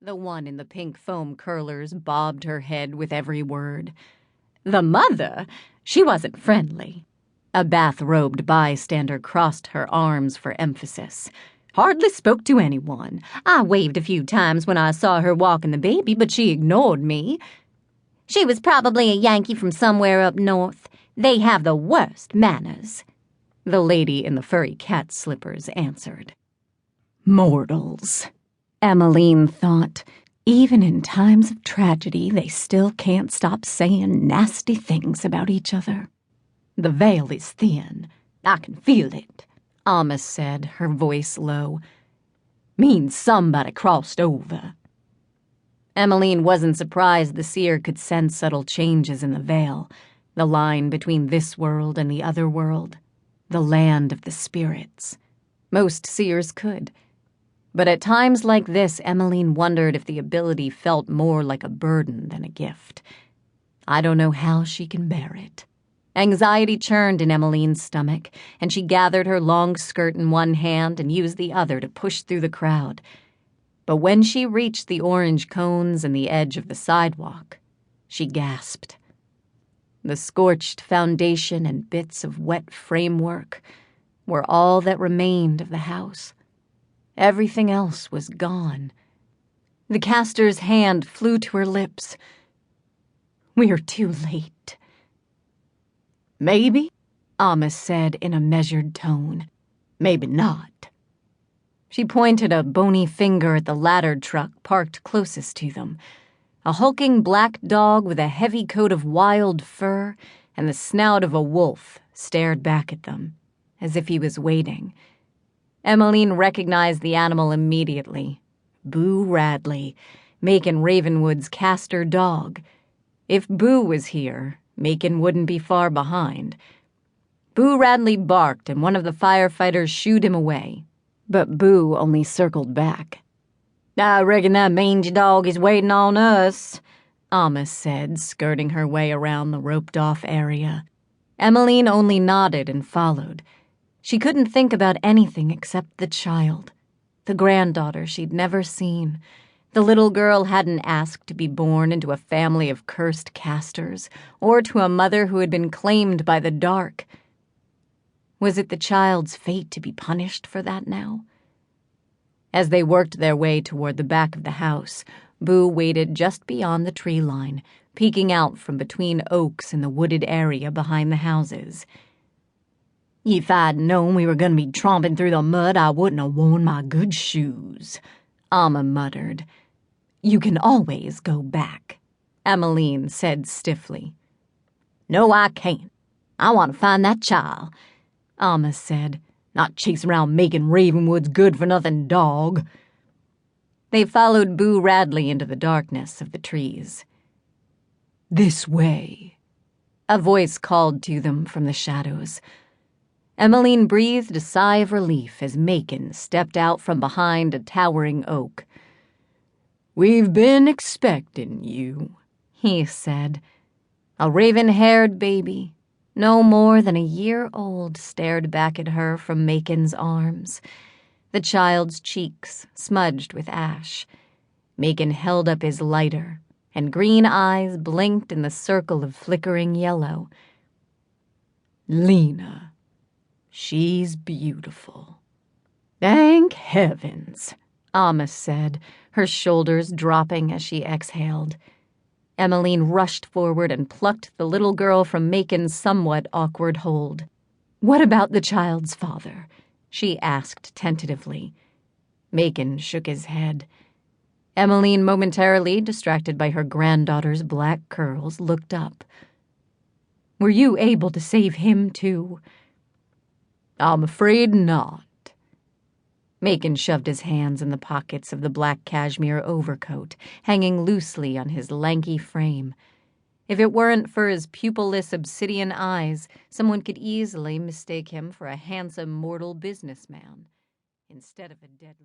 The one in the pink foam curlers bobbed her head with every word. The mother? She wasn't friendly. A bath-robed bystander crossed her arms for emphasis. Hardly spoke to anyone. I waved a few times when I saw her walking the baby, but she ignored me. She was probably a Yankee from somewhere up north. They have the worst manners, the lady in the furry cat slippers answered. Mortals, Emmaline thought. Even in times of tragedy, they still can't stop saying nasty things about each other. The veil is thin. I can feel it, Amma said, her voice low. Means somebody crossed over. Emmaline wasn't surprised the seer could sense subtle changes in the veil, the line between this world and the other world, the land of the spirits. Most seers could. But at times like this, Emmaline wondered if the ability felt more like a burden than a gift. I don't know how she can bear it. Anxiety churned in Emmaline's stomach, and she gathered her long skirt in one hand and used the other to push through the crowd. But when she reached the orange cones and the edge of the sidewalk, she gasped. The scorched foundation and bits of wet framework were all that remained of the house. Everything else was gone. The caster's hand flew to her lips. We're too late. Maybe, Amma said in a measured tone. Maybe not. She pointed a bony finger at the ladder truck parked closest to them. A hulking black dog with a heavy coat of wild fur and the snout of a wolf stared back at them, as if he was waiting. Emmaline recognized the animal immediately. Boo Radley, Macon Ravenwood's caster dog. If Boo was here, Macon wouldn't be far behind. Boo Radley barked and one of the firefighters shooed him away, but Boo only circled back. I reckon that mangy dog is waiting on us, Amma said, skirting her way around the roped-off area. Emmaline only nodded and followed. She couldn't think about anything except the child, the granddaughter she'd never seen. The little girl hadn't asked to be born into a family of cursed casters, or to a mother who had been claimed by the dark. Was it the child's fate to be punished for that now? As they worked their way toward the back of the house, Boo waited just beyond the tree line, peeking out from between oaks in the wooded area behind the houses. If I'd known we were going to be tromping through the mud, I wouldn't have worn my good shoes, Amma muttered. You can always go back, Emmaline said stiffly. No, I can't. I want to find that child, Amma said, not chase around Macon Ravenwood's good-for-nothing dog. They followed Boo Radley into the darkness of the trees. This way, a voice called to them from the shadows. Emmaline breathed a sigh of relief as Macon stepped out from behind a towering oak. We've been expecting you, he said. A raven-haired baby, no more than a year old, stared back at her from Macon's arms, the child's cheeks smudged with ash. Macon held up his lighter, and green eyes blinked in the circle of flickering yellow. Lena. She's beautiful. Thank heavens, Amma said, her shoulders dropping as she exhaled. Emmaline rushed forward and plucked the little girl from Macon's somewhat awkward hold. What about the child's father? She asked tentatively. Macon shook his head. Emmaline, momentarily distracted by her granddaughter's black curls, looked up. Were you able to save him, too? I'm afraid not. Macon shoved his hands in the pockets of the black cashmere overcoat, hanging loosely on his lanky frame. If it weren't for his pupilless obsidian eyes, someone could easily mistake him for a handsome mortal businessman instead of a deadly...